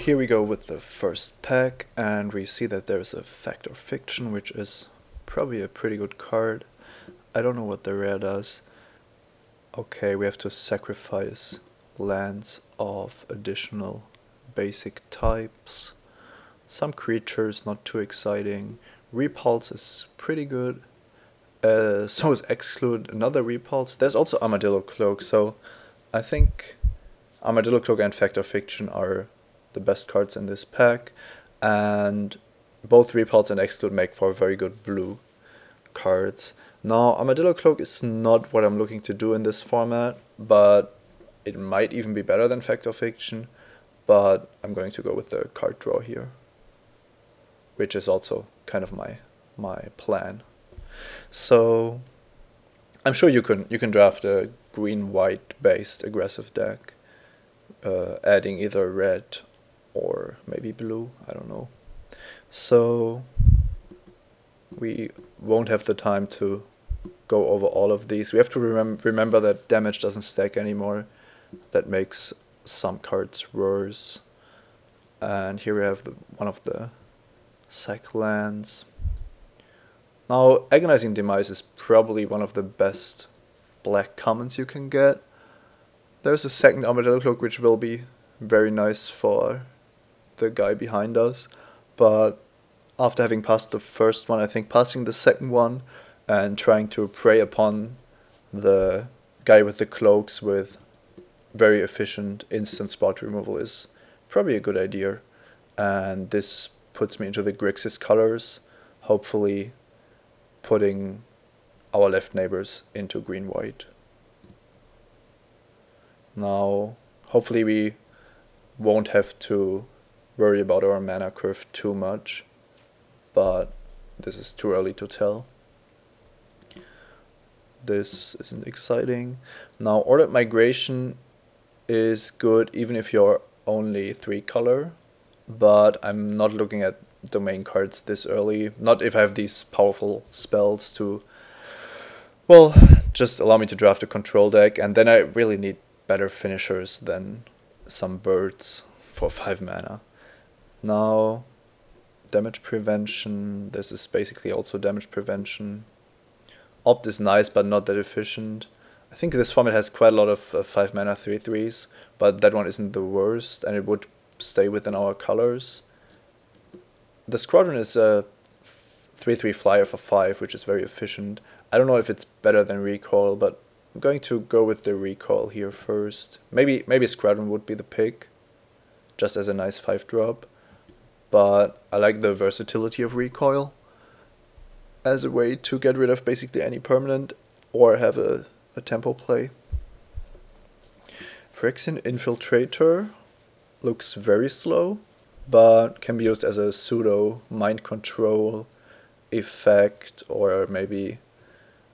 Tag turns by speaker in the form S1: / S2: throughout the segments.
S1: here we go with the first pack, and we see that there's a Fact or Fiction, which is probably a pretty good card. I don't know what the rare does. Okay, we have to sacrifice lands of additional basic types. Some creatures, not too exciting. Repulse is pretty good. So is Exclude, another Repulse. There's also Armadillo Cloak, so I think Armadillo Cloak and Fact or Fiction are the best cards in this pack, and both Repulse and Exclude make for very good blue cards. Now, Armadillo Cloak is not what I'm looking to do in this format, but it might even be better than Fact or Fiction, but I'm going to go with the card draw here, which is also kind of my plan. So I'm sure you can draft a green-white based aggressive deck, adding either red or maybe blue, I don't know. So we won't have the time to go over all of these. We have to remember that damage doesn't stack anymore. That makes some cards worse. And here we have one of the sack lands. Now, Agonizing Demise is probably one of the best black commons you can get. There's a second Armadillo Cloak which will be very nice for the guy behind us, but after having passed the first one, I think passing the second one and trying to prey upon the guy with the cloaks with very efficient instant spot removal is probably a good idea. And this puts me into the Grixis colors, hopefully putting our left neighbors into green-white. Now, hopefully we won't have to worry about our mana curve too much, but this is too early to tell. This isn't exciting. Now, Ordered Migration is good even if you're only 3-color, but I'm not looking at domain cards this early. Not if I have these powerful spells to, well, just allow me to draft a control deck, and then I really need better finishers than some birds for 5 mana. Now, damage prevention, this is basically also damage prevention. Opt is nice, but not that efficient. I think this format has quite a lot of 5 mana 3/3s, but that one isn't the worst, and it would stay within our colors. The Squadron is a 3/3 flyer for 5, which is very efficient. I don't know if it's better than Recoil, but I'm going to go with the Recoil here first. Maybe Squadron would be the pick, just as a nice 5-drop. But I like the versatility of Recoil as a way to get rid of basically any permanent or have a tempo play. Phyrexian Infiltrator looks very slow, but can be used as a pseudo mind control effect, or maybe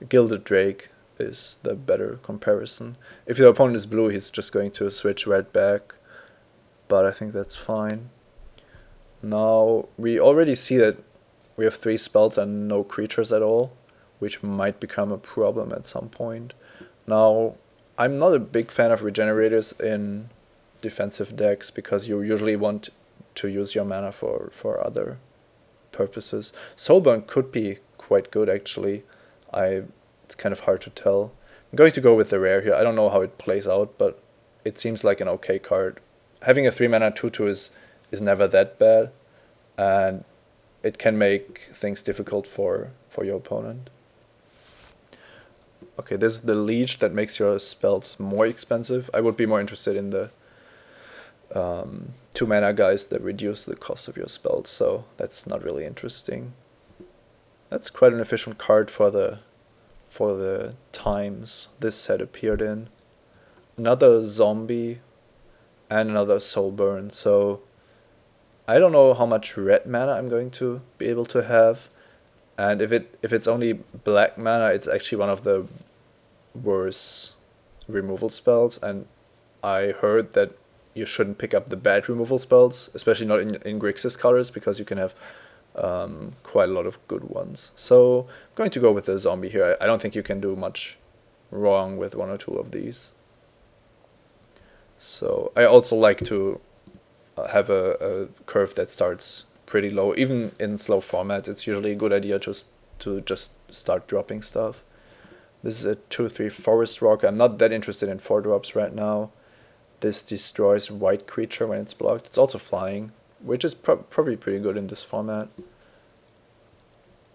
S1: Gilded Drake is the better comparison. If your opponent is blue, he's just going to switch red back, but I think that's fine. Now, we already see that we have 3 spells and no creatures at all, which might become a problem at some point. Now, I'm not a big fan of regenerators in defensive decks because you usually want to use your mana for other purposes. Soulburn could be quite good, actually. It's kind of hard to tell. I'm going to go with the rare here. I don't know how it plays out, but it seems like an okay card. Having a 3 mana 2/2 is never that bad, and it can make things difficult for your opponent. Okay, this is the Leech that makes your spells more expensive. I would be more interested in the 2 mana guys that reduce the cost of your spells, so that's not really interesting. That's quite an efficient card for the times this set appeared in. Another zombie and another Soulburn, so I don't know how much red mana I'm going to be able to have, and if it's only black mana, it's actually one of the worse removal spells, and I heard that you shouldn't pick up the bad removal spells, especially not in Grixis colors, because you can have quite a lot of good ones. So I'm going to go with the zombie here. I don't think you can do much wrong with 1 or 2 of these. So I also like to have a curve that starts pretty low. Even in slow format, it's usually a good idea to just start dropping stuff. This is a 2/3 forest rock. I'm not that interested in 4-drops right now. This destroys white creature when it's blocked. It's also flying, which is probably pretty good in this format.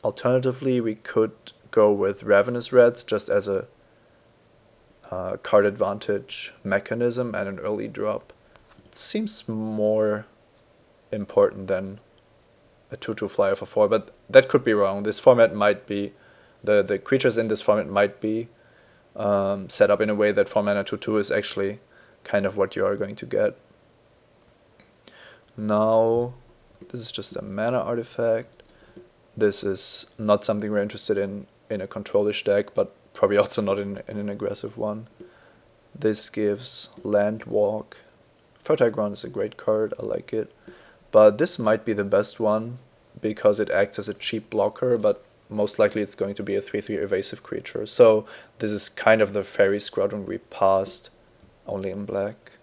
S1: Alternatively, we could go with Ravenous Reds just as a card advantage mechanism and an early drop. It seems more important than a 2/2 flyer for 4, but that could be wrong. This format might be, the creatures in this format might be set up in a way that 4 mana 2/2 is actually kind of what you are going to get. Now, this is just a mana artifact. This is not something we're interested in a controlish deck, but probably also not in an aggressive one. This gives land walk. Fertile Ground is a great card, I like it. But this might be the best one because it acts as a cheap blocker, but most likely it's going to be a 3/3 evasive creature. So this is kind of the Fairy Squadron we passed, only in black.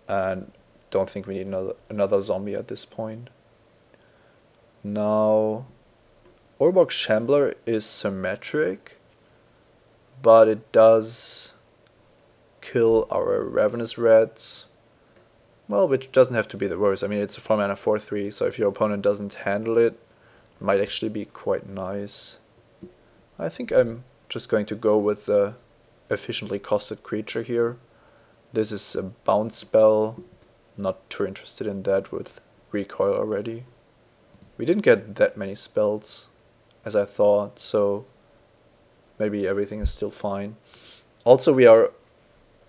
S1: And don't think we need another zombie at this point. Now, Orbok Shambler is symmetric, but it does kill our Ravenous Reds. Well, which doesn't have to be the worst. I mean, it's a 4 mana 4/3, so if your opponent doesn't handle it, it might actually be quite nice. I think I'm just going to go with the efficiently costed creature here. This is a bounce spell. Not too interested in that with recoil already. We didn't get that many spells as I thought, so maybe everything is still fine. Also, we are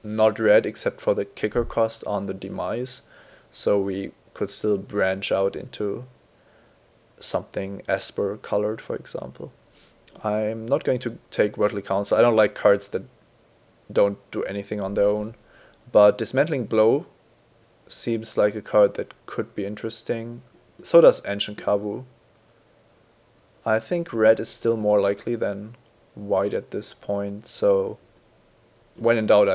S1: not red except for the kicker cost on the demise, so we could still branch out into something Esper colored, for example. I'm not going to take Worldly Council. I don't like cards that don't do anything on their own, but Dismantling Blow seems like a card that could be interesting. So does Ancient Kavu. I think red is still more likely than white at this point, so when in doubt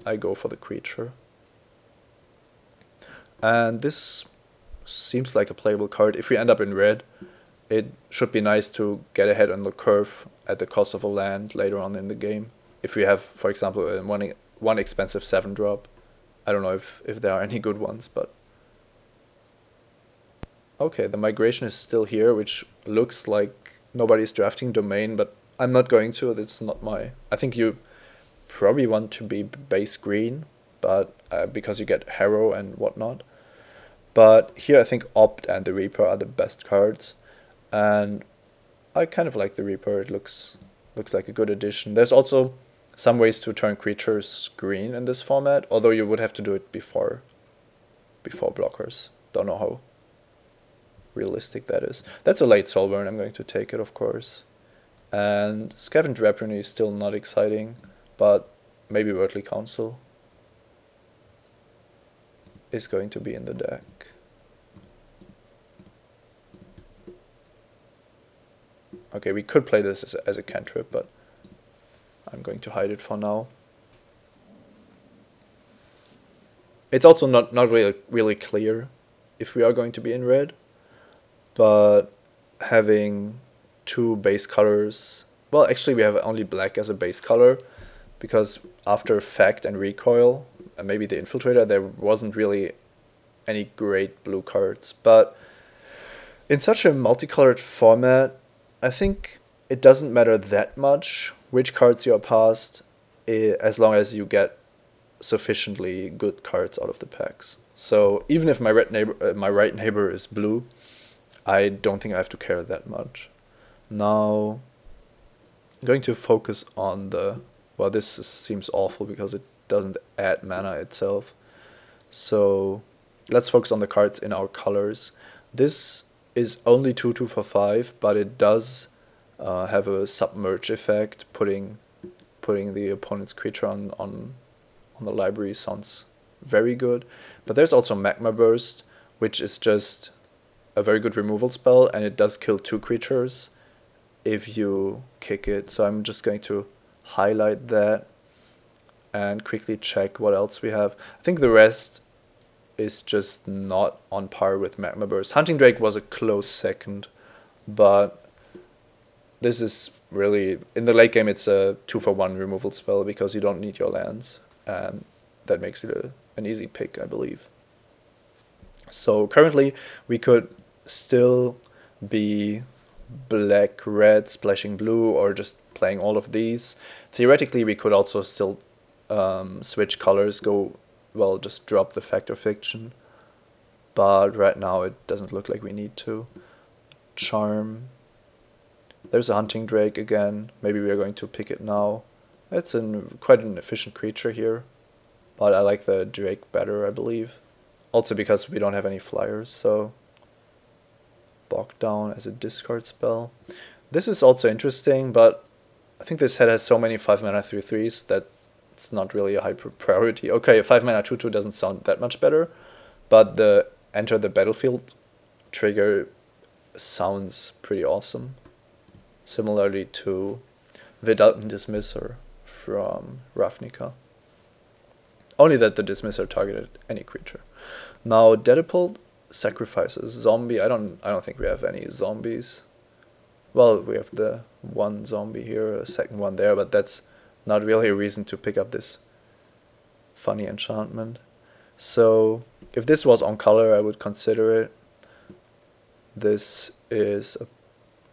S1: I go for the creature. And this seems like a playable card. If we end up in red, it should be nice to get ahead on the curve at the cost of a land later on in the game. If we have, for example, one expensive 7-drop. I don't know if there are any good ones, but... Okay, the migration is still here, which looks like nobody's drafting Domain, but I'm not going to. It's not my... I think you probably want to be base green, but because you get Harrow and whatnot. But here I think Opt and the Reaper are the best cards, and I kind of like the Reaper. It looks like a good addition. There's also some ways to turn creatures green in this format, although you would have to do it before blockers. Don't know how realistic that is. That's a late Soulburn. I'm going to take it, of course. And Scavenge Rapine is still not exciting, but maybe Worldly Council is going to be in the deck. Okay, we could play this as a cantrip, but I'm going to hide it for now. It's also not really clear if we are going to be in red, but having two base colors... Well, actually we have only black as a base color, because after Fact and Recoil, and maybe the Infiltrator, there wasn't really any great blue cards. But in such a multicolored format, I think it doesn't matter that much which cards you are passed, as long as you get sufficiently good cards out of the packs. So even if my right neighbor is blue, I don't think I have to care that much. Now, I'm going to focus on the... Well, this seems awful because it doesn't add mana itself. So let's focus on the cards in our colors. This is only 2/2 for 5, but it does have a submerge effect. Putting the opponent's creature on the library sounds very good. But there's also Magma Burst, which is just a very good removal spell, and it does kill 2 creatures if you kick it. So I'm just going to highlight that and quickly check what else we have. I think the rest is just not on par with Magma Burst. Hunting Drake was a close second, but this is really, in the late game, it's a 2-for-1 removal spell because you don't need your lands, and that makes it an easy pick, I believe. So currently we could still be black, red, splashing blue, or just playing all of these. Theoretically, we could also still switch colors, well, just drop the Fact or Fiction. But right now it doesn't look like we need to. Charm. There's a Hunting Drake again. Maybe we are going to pick it now. It's quite an efficient creature here. But I like the Drake better, I believe. Also because we don't have any flyers, so Bog Down as a discard spell. This is also interesting, but I think this set has so many 5-mana 3/3s that it's not really a high priority. Okay, a 5-mana 2/2 doesn't sound that much better, but the enter the battlefield trigger sounds pretty awesome. Similarly to Vidalton Dismisser from Ravnica. Only that the Dismisser targeted any creature. Now Deadpool sacrifices zombie. I don't think we have any zombies. Well, we have the one zombie here, a second one there, but that's not really a reason to pick up this funny enchantment. So if this was on color, I would consider it. This is a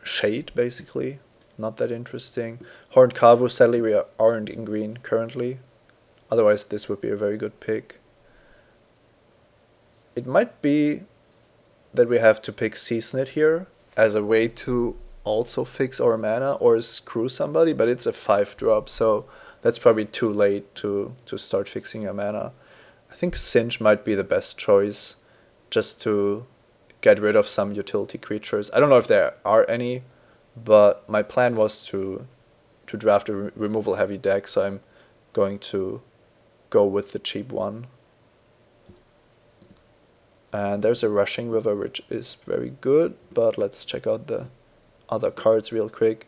S1: shade, basically. Not that interesting. Horned Kavu, sadly we aren't in green currently. Otherwise this would be a very good pick. It might be that we have to pick Seasoned here as a way to also fix our mana or screw somebody, but it's a 5-drop, so that's probably too late to start fixing your mana. I think Singe might be the best choice just to get rid of some utility creatures. I don't know if there are any, but my plan was to draft a removal heavy deck, so I'm going to go with the cheap one. And there's a Rushing River, which is very good, but let's check out the other cards real quick.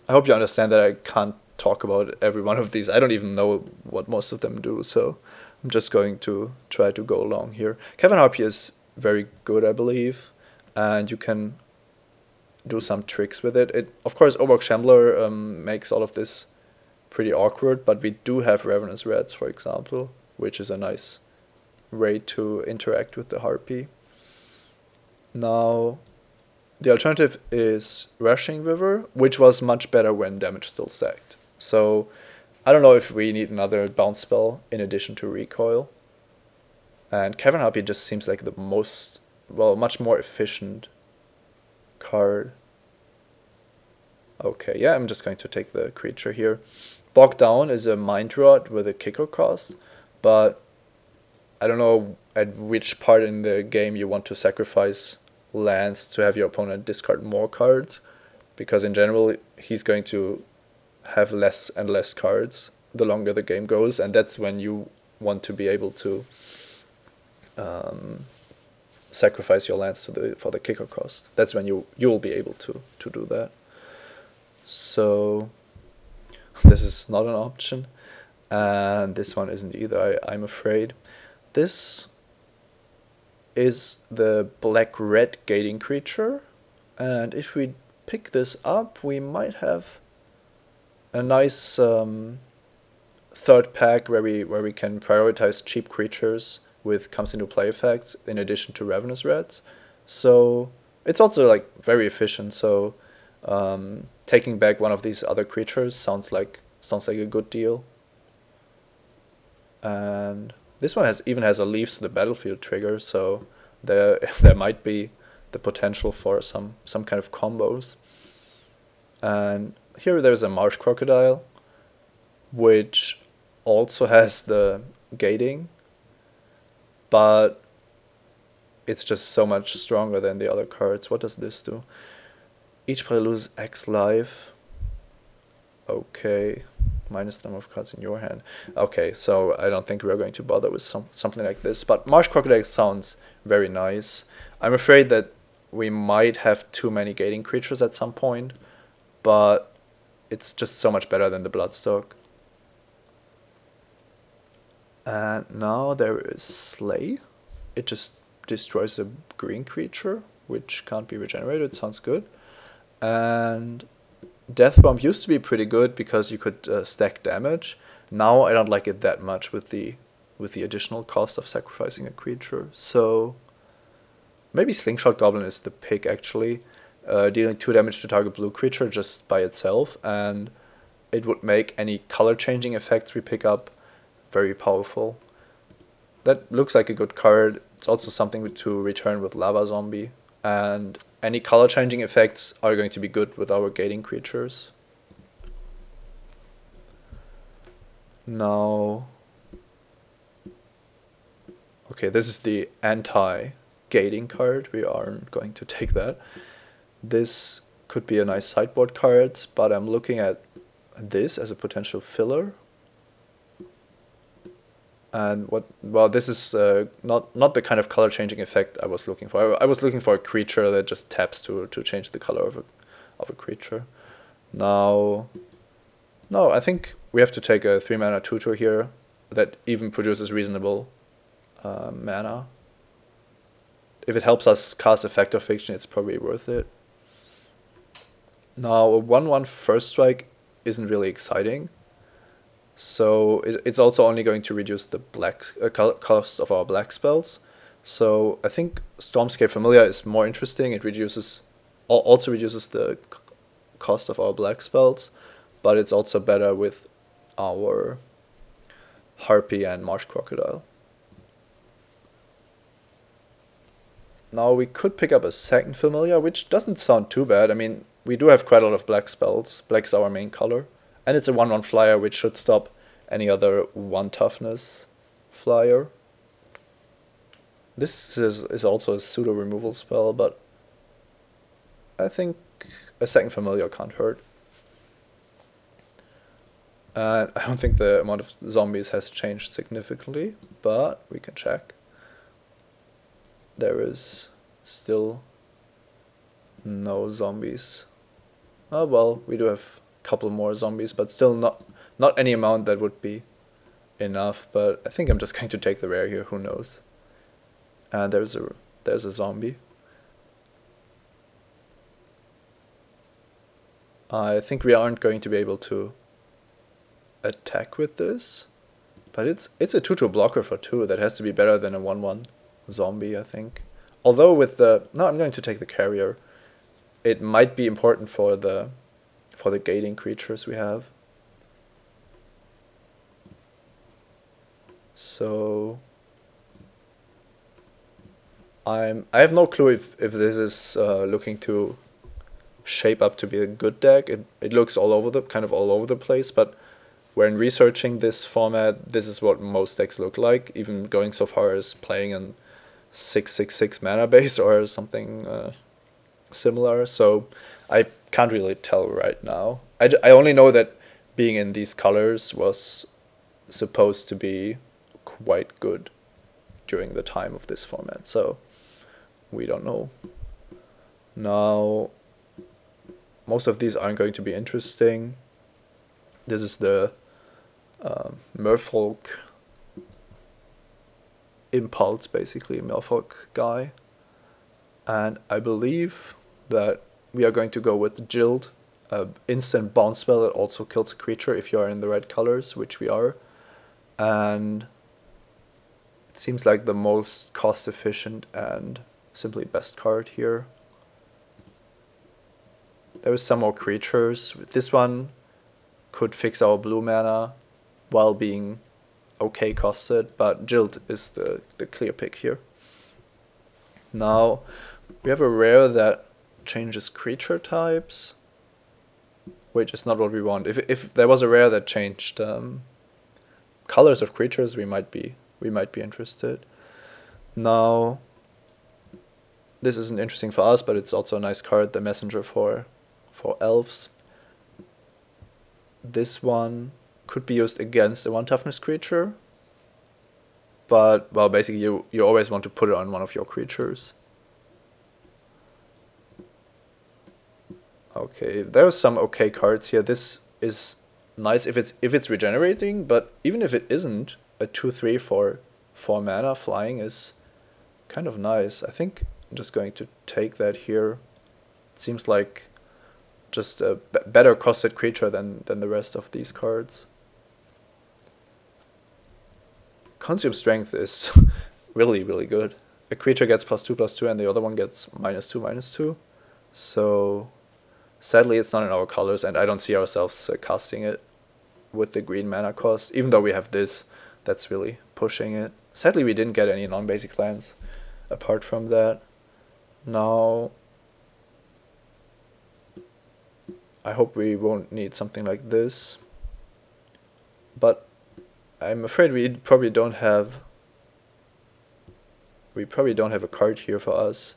S1: I hope you understand that I can't talk about every one of these. I don't even know what most of them do, so I'm just going to try to go along here. Kevin Harpy is very good, I believe, and you can do some tricks with it. Of course, Oborg Shambler makes all of this pretty awkward, but we do have Ravenous Rats, for example, which is a nice way to interact with the Harpy. Now, the alternative is Rushing River, which was much better when damage still sacked. So I don't know if we need another bounce spell in addition to Recoil. And Cavern Harpy just seems like the much more efficient card. Okay, yeah, I'm just going to take the creature here. Bog Down is a Mind Rot with a kicker cost, but I don't know at which part in the game you want to sacrifice lands to have your opponent discard more cards, because in general he's going to have less and less cards the longer the game goes, and that's when you want to be able to sacrifice your lands for the kicker cost. That's when you'll be able to do that. So this is not an option, and this one isn't either, I'm afraid. This is the black-red gating creature, and if we pick this up, we might have a nice third pack where we can prioritize cheap creatures with comes into play effects in addition to Ravenous Rats. So it's also like very efficient. So taking back one of these other creatures sounds like a good deal. And this one even has a Leaves the Battlefield trigger, so there might be the potential for some kind of combos. And here there's a Marsh Crocodile, which also has the gating, but it's just so much stronger than the other cards. What does this do? Each player loses X life. Okay. Minus the number of cards in your hand. Okay, so I don't think we're going to bother with something like this. But Marsh Crocodile sounds very nice. I'm afraid that we might have too many gating creatures at some point, but it's just so much better than the Bloodstock. And now there is Slay. It just destroys a green creature, which can't be regenerated. Sounds good. And Death Bomb used to be pretty good because you could stack damage. Now I don't like it that much with the additional cost of sacrificing a creature. So maybe Slingshot Goblin is the pick actually, dealing 2 damage to target blue creature just by itself, and it would make any color changing effects we pick up very powerful. That looks like a good card. It's also something to return with Lava Zombie, and any color changing effects are going to be good with our gating creatures. Now, okay, this is the anti-gating card. We aren't going to take that. This could be a nice sideboard card, but I'm looking at this as a potential filler. And well, this is not the kind of color changing effect I was looking for. I was looking for a creature that just taps to change the color of a creature. Now, no, I think we have to take a 3-mana tutor here that even produces reasonable mana. If it helps us cast Effect of Fiction, it's probably worth it. Now, a 1/1 first strike isn't really exciting. So it's also only going to reduce the black cost of our black spells. So I think Stormscape Familiar is more interesting. It also reduces the cost of our black spells, but it's also better with our Harpy and Marsh Crocodile. Now we could pick up a second Familiar, which doesn't sound too bad. I mean, we do have quite a lot of black spells. Black is our main color. And it's a 1/1 flyer, which should stop any other 1 toughness flyer. This is also a pseudo removal spell, but I think a second familiar can't hurt. And I don't think the amount of zombies has changed significantly, but we can check. There is still no zombies. Oh well, we do have couple more zombies, but still not any amount that would be enough. But I think I'm just going to take the rare here. Who knows? And there's a zombie. I think we aren't going to be able to attack with this, but it's a 2/2 blocker for 2. That has to be better than a 1/1 zombie, I think. Although with the I'm going to take the carrier. It might be important for the gating creatures we have. So I have no clue if this is looking to shape up to be a good deck. It looks all over the place, but when researching this format, this is what most decks look like, even going so far as playing in 6/6/6 mana base or something similar. So I can't really tell right now. I only know that being in these colors was supposed to be quite good during the time of this format, so we don't know. Now, most of these aren't going to be interesting. This is the Merfolk Impulse, basically, Merfolk guy. And I believe that we are going to go with Jild, instant bounce spell that also kills a creature if you are in the red colors, which we are. And it seems like the most cost efficient and simply best card here. There is some more creatures. This one could fix our blue mana while being okay costed, but Jild is the clear pick here. Now, we have a rare that changes creature types, which is not what we want. If there was a rare that changed colors of creatures, we might be interested. Now, this isn't interesting for us, but it's also a nice card, the Messenger for elves. This one could be used against a 1 toughness creature, but well, basically you always want to put it on one of your creatures. Okay, there are some okay cards here. This is nice if it's regenerating, but even if it isn't, a 2/3 for 4 mana flying is kind of nice. I think I'm just going to take that here. It seems like just a better costed creature than the rest of these cards. Consume Strength is really, really good. A creature gets +2/+2 and the other one gets -2/-2. So sadly it's not in our colors and I don't see ourselves casting it with the green mana cost, even though we have this that's really pushing it. Sadly we didn't get any non-basic lands apart from that. Now I hope we won't need something like this, but I'm afraid we probably don't have a card here for us.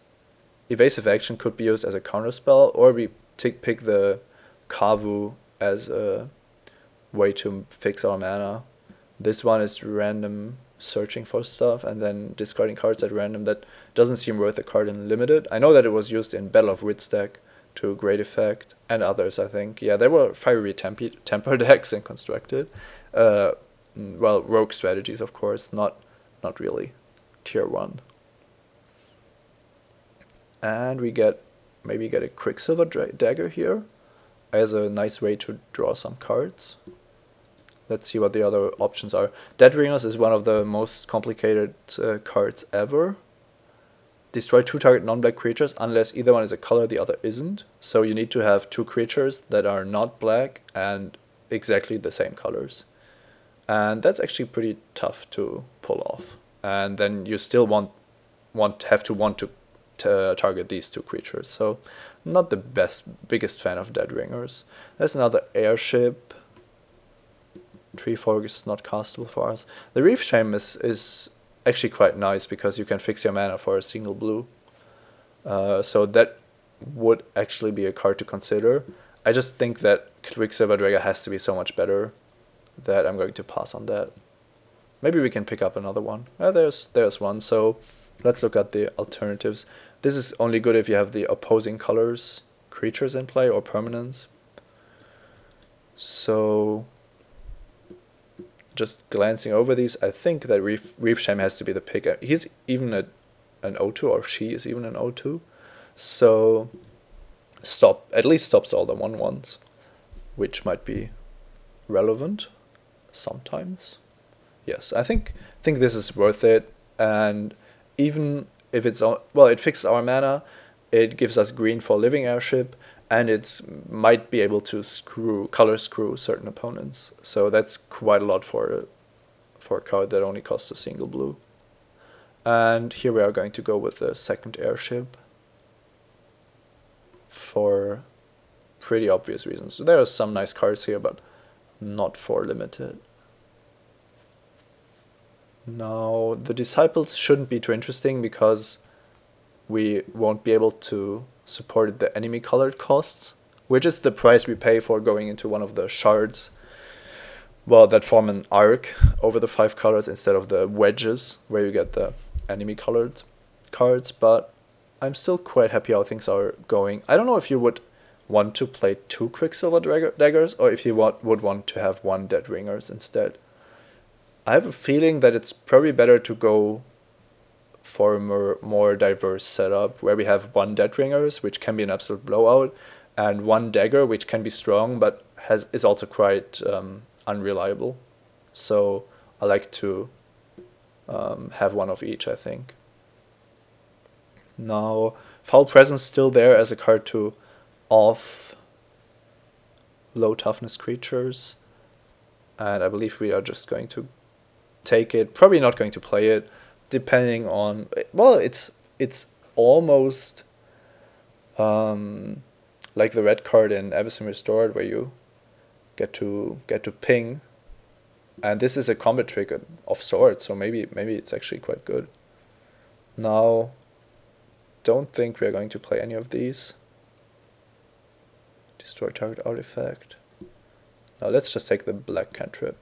S1: Evasive Action could be used as a counterspell, or we pick the Kavu as a way to fix our mana. This one is random searching for stuff and then discarding cards at random. That doesn't seem worth a card in limited. I know that it was used in Battle of Wits deck to great effect, and others, I think. Yeah, there were Fiery Temper decks in Constructed. Well, rogue strategies, of course, not really tier 1. And we maybe get a Quicksilver Dagger here as a nice way to draw some cards. Let's see what the other options are. Deadringers is one of the most complicated cards ever. Destroy 2 target non-black creatures unless either one is a color, the other isn't. So you need to have 2 creatures that are not black and exactly the same colors. And that's actually pretty tough to pull off. And then you still have to want to target these 2 creatures. So I'm not the biggest fan of Deadringers. There's another Airship. 3/4 is not castable for us. The Reef Shame is actually quite nice because you can fix your mana for a single blue. So that would actually be a card to consider. I just think that Quicksilver Dagger has to be so much better that I'm going to pass on that. Maybe we can pick up another one. There's one. So let's look at the alternatives. This is only good if you have the opposing colors creatures in play or permanents. So just glancing over these, I think that Reef Shame has to be the pick. He's even an O2, or she is even an O2. So at least stops all the 1/1s, which might be relevant sometimes. Yes, I think this is worth it, and even if it fixes our mana, it gives us green for Living Airship, and it might be able to color screw certain opponents. So that's quite a lot for a card that only costs a single blue. And here we are going to go with the second Airship for pretty obvious reasons. There are some nice cards here, but not for limited. Now, the Disciples shouldn't be too interesting because we won't be able to support the enemy colored costs, which is the price we pay for going into one of the shards, well, that form an arc over the 5 colors instead of the wedges where you get the enemy colored cards. But I'm still quite happy how things are going. I don't know if you would want to play 2 Quicksilver Daggers or if you would want to have 1 Deadringers instead. I have a feeling that it's probably better to go for a more diverse setup where we have 1 Deadringers, which can be an absolute blowout, and 1 Dagger, which can be strong but is also quite unreliable. So I like to have 1 of each, I think. Now, Foul Presence still there as a card to off low toughness creatures, and I believe we are just going to take it. Probably not going to play it, depending on, well, it's almost like the red card in Avacyn Restored, where you get to ping, and this is a combat trick of sorts. So maybe it's actually quite good. Now, don't think we are going to play any of these. Destroy target artifact. Now let's just take the black cantrip.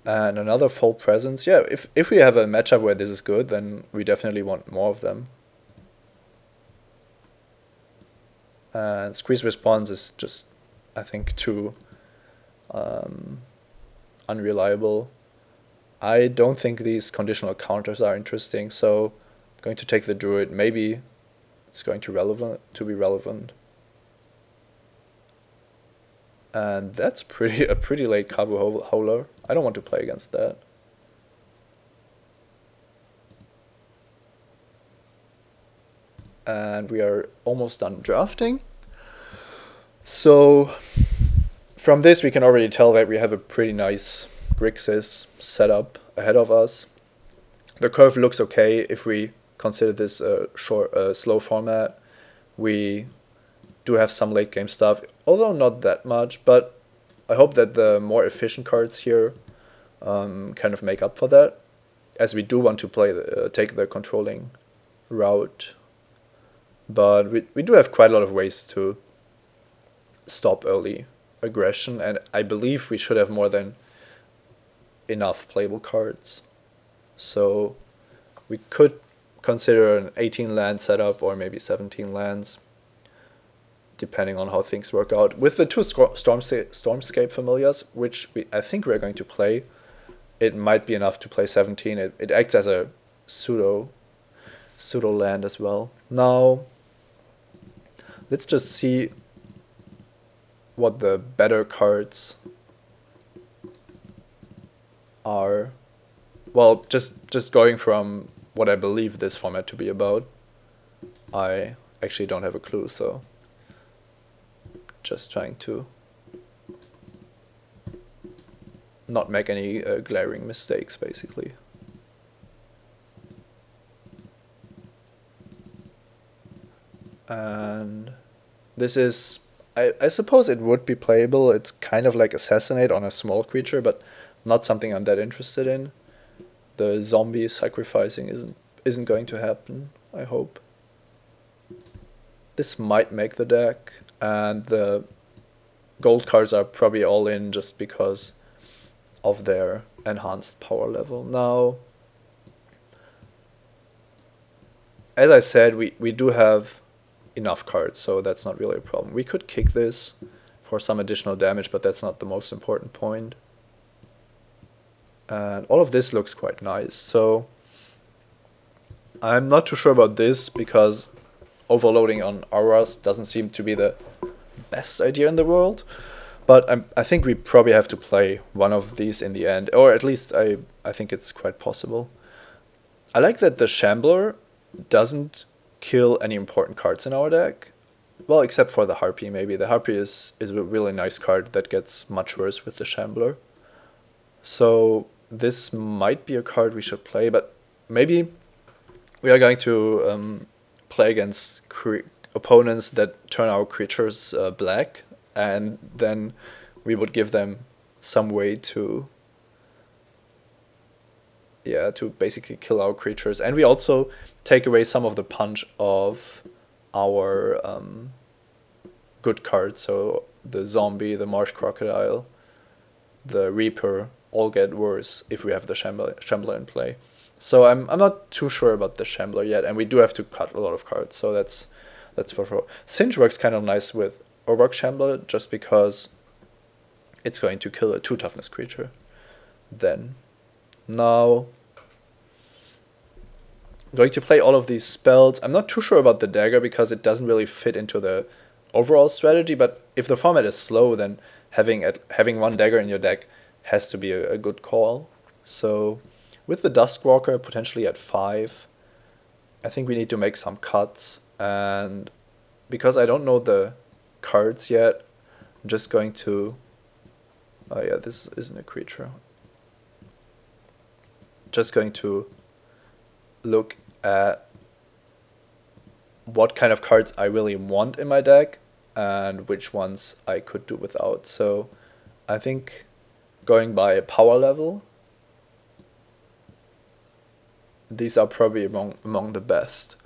S1: And another Full Presence. Yeah, if we have a matchup where this is good, then we definitely want more of them. And Squeeze Response is just, I think, too unreliable. I don't think these conditional counters are interesting, so I'm going to take the Druid. Maybe it's going to be relevant. And that's a pretty late Kavu Howler. I don't want to play against that. And we are almost done drafting. So from this we can already tell that we have a pretty nice Grixis setup ahead of us. The curve looks okay if we consider this a slow format. We do have some late game stuff, although not that much, but I hope that the more efficient cards here kind of make up for that, as we do want to take the controlling route. But we do have quite a lot of ways to stop early aggression, and I believe we should have more than enough playable cards. So we could consider an 18 land setup or maybe 17 lands, depending on how things work out. With the two Stormscape familiars, which I think we're going to play, it might be enough to play 17. It acts as a pseudo land as well. Now, let's just see what the better cards are. Well, just going from what I believe this format to be about, I actually don't have a clue, so just trying to not make any glaring mistakes, basically. And this is, I suppose it would be playable. It's kind of like Assassinate on a small creature, but not something I'm that interested in. The zombie sacrificing isn't going to happen, I hope. This might make the deck, and the gold cards are probably all in just because of their enhanced power level. Now, as I said, we do have enough cards, so that's not really a problem. We could kick this for some additional damage, but that's not the most important point. And all of this looks quite nice, so I'm not too sure about this because overloading on auras doesn't seem to be the best idea in the world. But I think we probably have to play one of these in the end, or at least I think it's quite possible. I like that the Shambler doesn't kill any important cards in our deck. Well, except for the Harpy, maybe. The Harpy is a really nice card that gets much worse with the Shambler. So this might be a card we should play, but maybe we are going to play against opponents that turn our creatures black, and then we would give them some way to basically kill our creatures. And we also take away some of the punch of our good cards. So the zombie, the marsh crocodile, the reaper all get worse if we have the Shambler in play. So I'm not too sure about the Shambler yet, and we do have to cut a lot of cards, so that's for sure. Singe works kind of nice with Orborg Shambler just because it's going to kill a 2 toughness creature. Then now I'm going to play all of these spells. I'm not too sure about the dagger because it doesn't really fit into the overall strategy, but if the format is slow, then having one dagger in your deck has to be a good call. So with the Duskwalker potentially at 5, I think we need to make some cuts, and because I don't know the cards yet, I'm just going to... Oh yeah, this isn't a creature. Just going to look at what kind of cards I really want in my deck and which ones I could do without. So I think going by power level, these are probably among the best.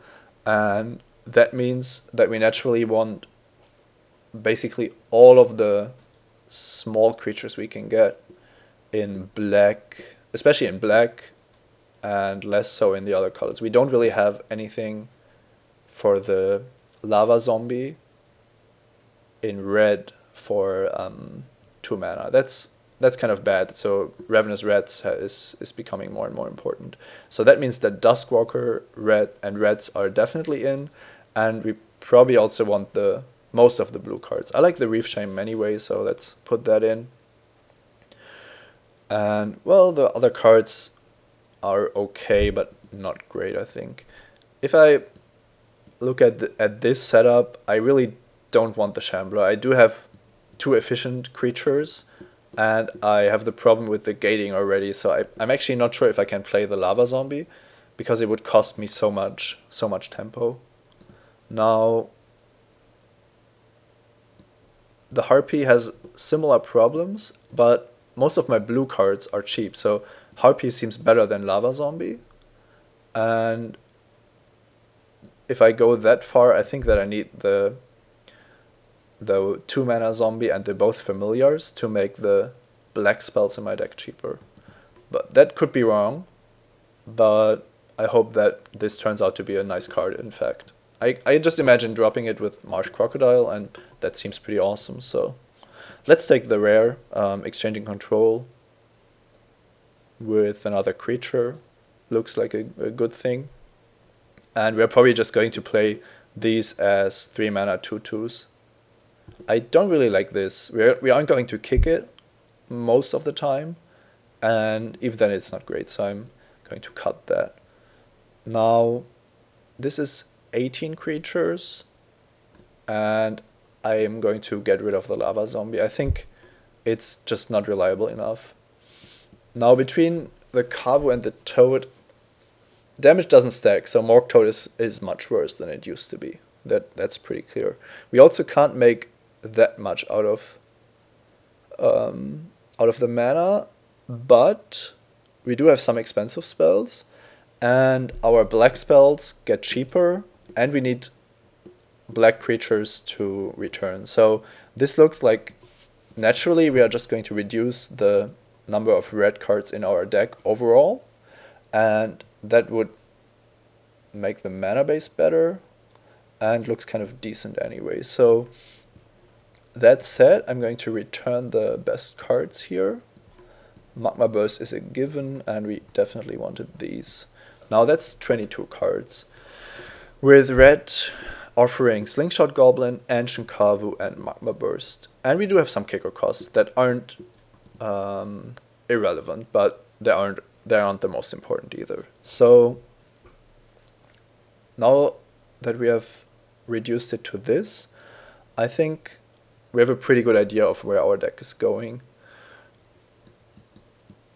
S1: And that means that we naturally want basically all of the small creatures we can get in black, especially in black, and less so in the other colors. We don't really have anything for the lava zombie in red for 2 mana. That's that's kind of bad. So Ravenous Reds is becoming more and more important. So that means that Duskwalker, Red, and Reds are definitely in, and we probably also want the most of the blue cards. I like the Reef Shame anyway, so let's put that in. And well, the other cards are okay, but not great, I think. If I look at this setup, I really don't want the Shambler. I do have 2 efficient creatures, and I have the problem with the gating already, so I'm actually not sure if I can play the Lava Zombie, because it would cost me so much tempo. Now, the Harpy has similar problems, but most of my blue cards are cheap, so Harpy seems better than Lava Zombie. And if I go that far, I think that I need the 2-mana zombie and the both familiars to make the black spells in my deck cheaper. But that could be wrong, but I hope that this turns out to be a nice card, in fact. I just imagine dropping it with Marsh Crocodile, and that seems pretty awesome, so let's take the rare, exchanging control with another creature. Looks like a good thing. And we're probably just going to play these as 3-mana 2/2s. I don't really like this. We aren't going to kick it most of the time, and even then it's not great, so I'm going to cut that. Now, this is 18 creatures, and I am going to get rid of the Lava Zombie. I think it's just not reliable enough. Now, between the Kavu and the Toad, damage doesn't stack, so Morg Toad is much worse than it used to be. That's pretty clear. We also can't make that much out of the mana, but we do have some expensive spells, and our black spells get cheaper, and we need black creatures to return. So this looks like naturally we are just going to reduce the number of red cards in our deck overall, and that would make the mana base better and looks kind of decent anyway. So that said, I'm going to return the best cards here. Magma Burst is a given, and we definitely wanted these. Now that's 22 cards. With red offering Slingshot Goblin, Ancient Kavu, and Magma Burst. And we do have some kicker costs that aren't irrelevant, but they aren't the most important either. So now that we have reduced it to this, I think we have a pretty good idea of where our deck is going.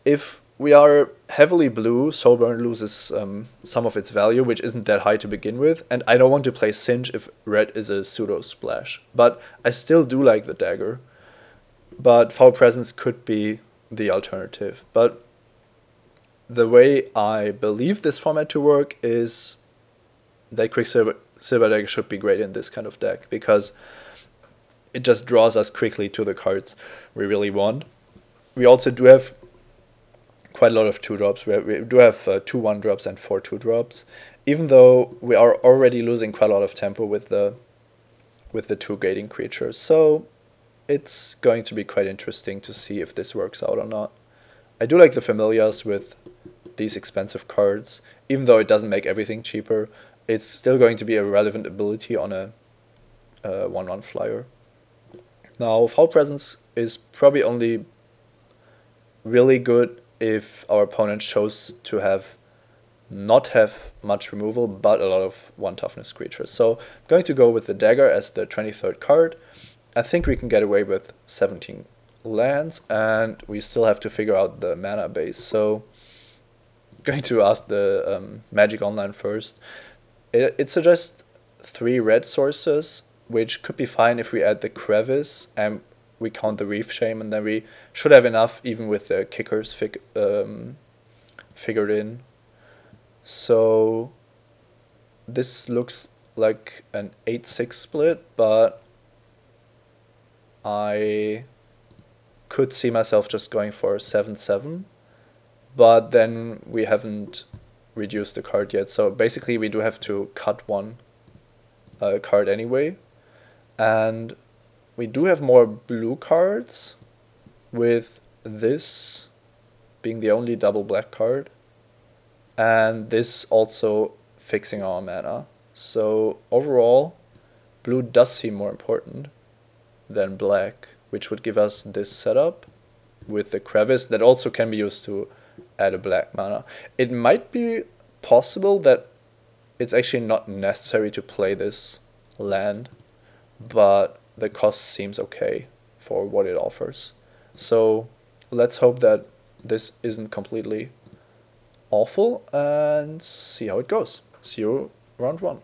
S1: If we are heavily blue, Soulburn loses some of its value, which isn't that high to begin with, and I don't want to play Singe if red is a pseudo splash. But I still do like the dagger. But Foul Presence could be the alternative. But the way I believe this format to work is that Quicksilver Dagger should be great in this kind of deck, because it just draws us quickly to the cards we really want. We also do have quite a lot of 2-drops. We do have 2 1-drops and 4 2-drops, even though we are already losing quite a lot of tempo with the 2 gating creatures. So it's going to be quite interesting to see if this works out or not. I do like the Familiars with these expensive cards. Even though it doesn't make everything cheaper, it's still going to be a relevant ability on a 1/1 flyer. Now, Foul Presence is probably only really good if our opponent chose to not have much removal, but a lot of 1 toughness creatures. So I'm going to go with the Dagger as the 23rd card. I think we can get away with 17 lands, and we still have to figure out the mana base. So I'm going to ask the Magic Online first. It suggests 3 red sources, which could be fine if we add the Crevice and we count the Reef Shame, and then we should have enough even with the kickers figured in. So this looks like an 8-6 split, but I could see myself just going for 7-7, but then we haven't reduced the card yet, so basically we do have to cut 1 card anyway. And we do have more blue cards with this being the only double black card, and this also fixing our mana. So overall, blue does seem more important than black, which would give us this setup with the crevice that also can be used to add a black mana. It might be possible that it's actually not necessary to play this land, but the cost seems okay for what it offers. So let's hope that this isn't completely awful and see how it goes. See you round 1.